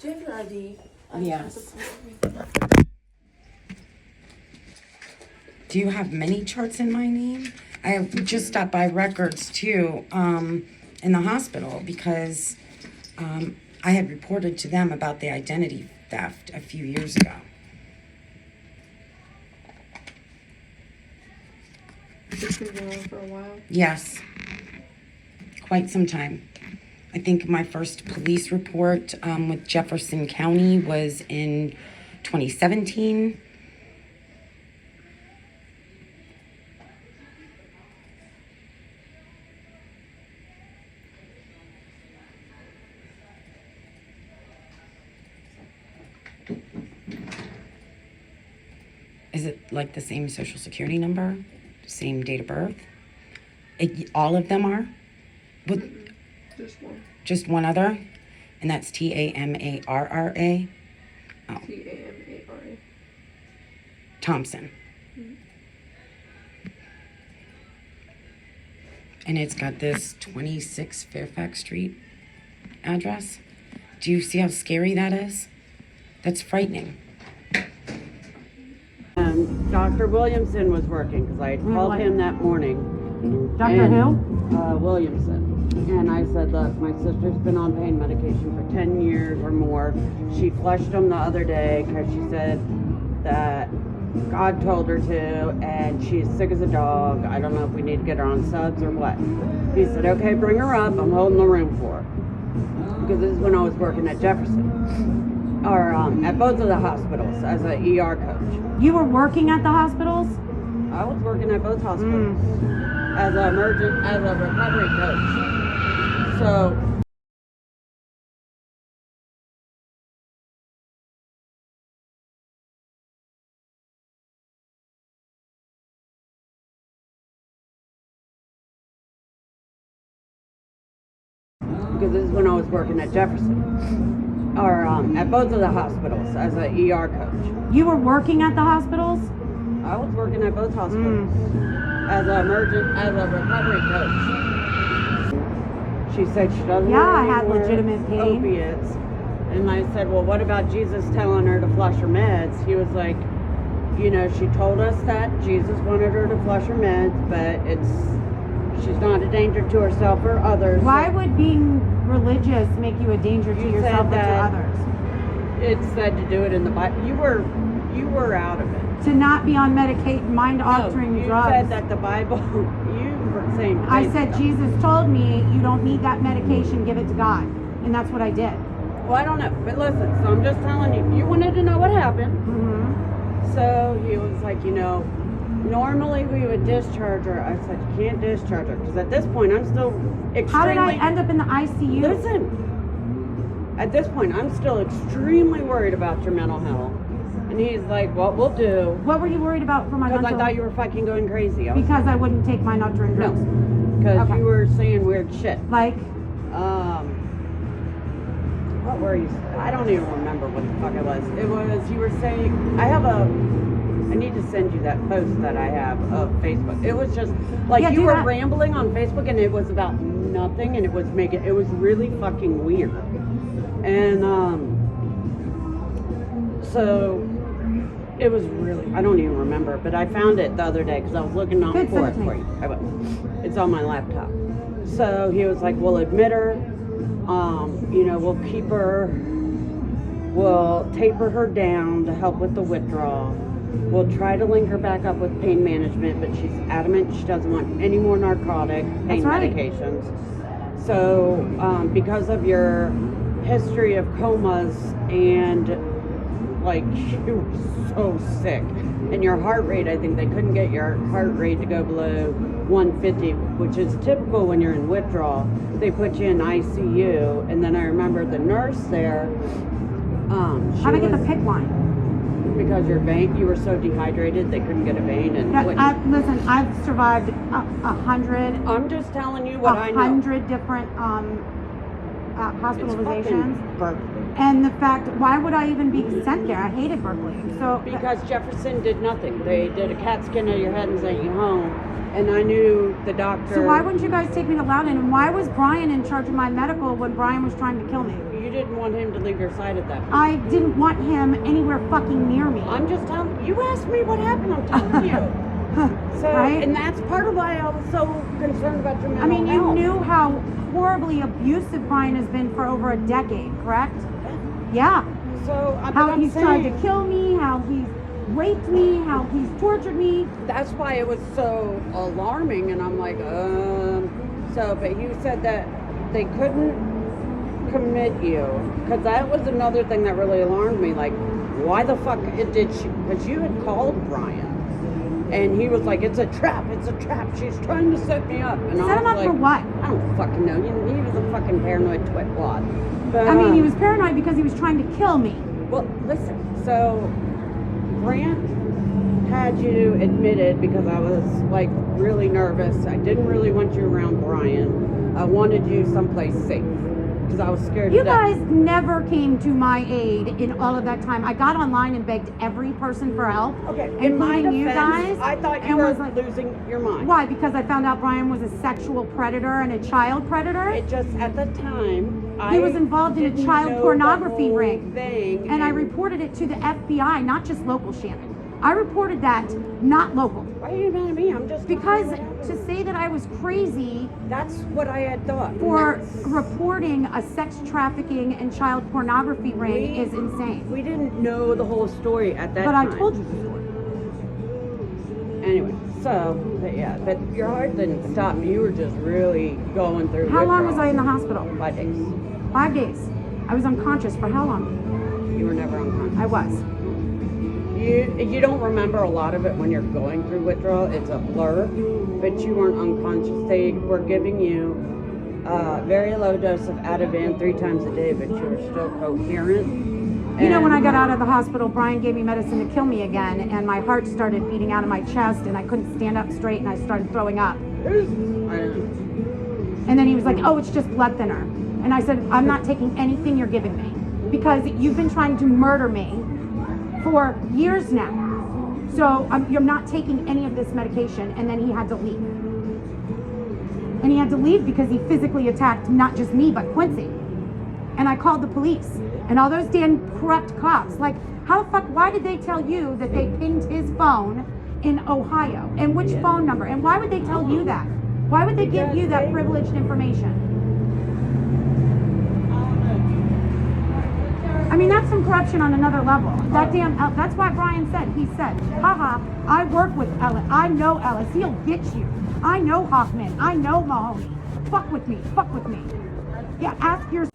Do you have your ID? Yes. Do you have many charts in my name? I have just stopped by records too, in the hospital because I had reported to them about the identity theft a few years ago. It's been going on for a while. Yes, quite some time. I think my first police report with Jefferson County was in 2017. Is it like the same social security number, same date of birth? All of them are? What? Just one. Just one other? And that's Tamarra? Oh, Tamara. Thompson. And it's got this 26 Fairfax Street address. Do you see how scary that is? That's frightening. Dr. Williamson was working because I called him that morning. Dr. Who? Williamson. And I said, look, my sister's been on pain medication for 10 years or more. She flushed them the other day because she said that God told her to, and she's sick as a dog. I don't know if we need to get her on subs or what. He said, okay, bring her up. I'm holding the room for her. Because this is when I was working at Jefferson. Or at both of the hospitals as an ER coach. You were working at the hospitals? I was working at both hospitals as a recovery coach. So because this is when I was working at Jefferson. Or at both of the hospitals as an ER coach. You were working at the hospitals? I was working at both hospitals as a recovery coach. She said she doesn't Yeah, I want had any more legitimate pain. opiates. And I said, well, what about Jesus telling her to flush her meds? He was like, you know, she told us that Jesus wanted her to flush her meds, but she's not a danger to herself or others. Why would being religious make you a danger to yourself or to others? It said to do it in the Bible. You were out of it. To not be on mind-altering you drugs. said that the Bible, you were saying I crazy said, stuff. Jesus told me you don't need that medication, give it to God. And that's what I did. Well, I don't know. But listen, so I'm just telling you wanted to know what happened. Mm-hmm. So he was like, you know, normally we would discharge her. I said, you can't discharge her. Because at this point, I'm still extremely... How did I end up in the ICU? Listen, at this point, I'm still extremely worried about your mental health. And he's like, what we'll do... What were you worried about for my Because mental I thought you were fucking going crazy. Because I wouldn't take my Nocturne drugs. No, because Okay. you were saying weird shit. Like, What were you? I don't even remember what the fuck it was. It was, you were saying, I need to send you that post that I have of Facebook. It was just, like, Yeah, you do were that. rambling on Facebook and it was about nothing and it was really fucking weird. And, so, it was really, I don't even remember, but I found it the other day because I was looking on Good, for it send it to for me. you. I will. It's on my laptop. So he was like, we'll admit her, you know, we'll keep her, we'll taper her down to help with the withdrawal. We'll try to link her back up with pain management, but she's adamant she doesn't want any more narcotic pain That's right. medications. So because of your history of comas and like you were so sick and your heart rate, I think they couldn't get your heart rate to go below 150, which is typical when you're in withdrawal. They put you in ICU, and then I remember the nurse there, she how did I get was- the PICC line? because you were so dehydrated they couldn't get a vein and Listen, I've survived 100 I'm just telling you what I know. different It's hospitalizations. fucking Berkeley. And the fact, why would I even be sent there? I hated Berkeley. So Because Jefferson did nothing. They did a CAT scan of your head and sent you home. And I knew the doctor. So why wouldn't you guys take me to Loudon? And why was Brian in charge of my medical when Brian was trying to kill me? You didn't want him to leave your side at that point. I didn't want him anywhere fucking near me. I'm just telling you. Asked me what happened. I'm telling you. So, Right? and that's part of why I was so concerned about your mental I mean, you health. knew how horribly abusive Brian has been for over a decade, correct? Yeah. So How I'm he's tried saying, to kill me, how he's raped me, how he's tortured me. that's why it was so alarming, and I'm like, So, but you said that they couldn't commit you, because that was another thing that really alarmed me. Like, why the fuck did she? Because you had called Brian, and he was like, "It's a trap. It's a trap. She's trying to set me up." And Set I him was up like, for what? I don't fucking know. He was a fucking paranoid twitwad. But, I mean, he was paranoid because he was trying to kill me. Well, listen. So, Grant had you admitted because I was like really nervous. I didn't really want you around Brian. I wanted you someplace safe because I was scared. You to death. guys never came to my aid in all of that time. I got online and begged every person for help, Okay. In my including you defense, guys. I thought you and were was like, losing your mind. why? Because I found out Brian was a sexual predator and a child predator? It just at the time He was involved in a didn't child know the pornography whole ring. thing, And I reported it to the FBI, not just local Shannon. I reported that, not local. Why are you mad at me? I'm just Because telling you what happened. to say that I was crazy That's what I had thought. for That's- reporting a sex trafficking and child pornography ring We- is insane. We didn't know the whole story at that But time. I told you the story. Anyway, so, but yeah, but your heart didn't stop. You were just really going through How long was withdrawal. I in the hospital? 5 days. 5 days. I was unconscious for how long? You were never unconscious. I was. You don't remember a lot of it when you're going through withdrawal. It's a blur, but you weren't unconscious. They were giving you a very low dose of Ativan 3 times a day, but you were still coherent. You know, when I And- got out of the hospital, Brian gave me medicine to kill me again, and my heart started beating out of my chest, and I couldn't stand up straight, and I started throwing up. I know. And then he was like, "Oh, it's just blood thinner." And I said, "I'm not taking anything you're giving me because you've been trying to murder me for years now. So you're not taking any of this medication." And then he had to leave. And he had to leave because he physically attacked not just me, but Quincy. And I called the police. And all those damn corrupt cops, like, how the fuck, why did they tell you that they pinged his phone in Ohio? And which phone number? And why would they tell you that? Why would they give you that privileged information? I mean, that's some corruption on another level. That damn, that's why Brian said, he said, haha, I work with Ellis. I know Ellis. He'll get you. I know Hoffman. I know Mahoney. Fuck with me. Fuck with me. Yeah, ask your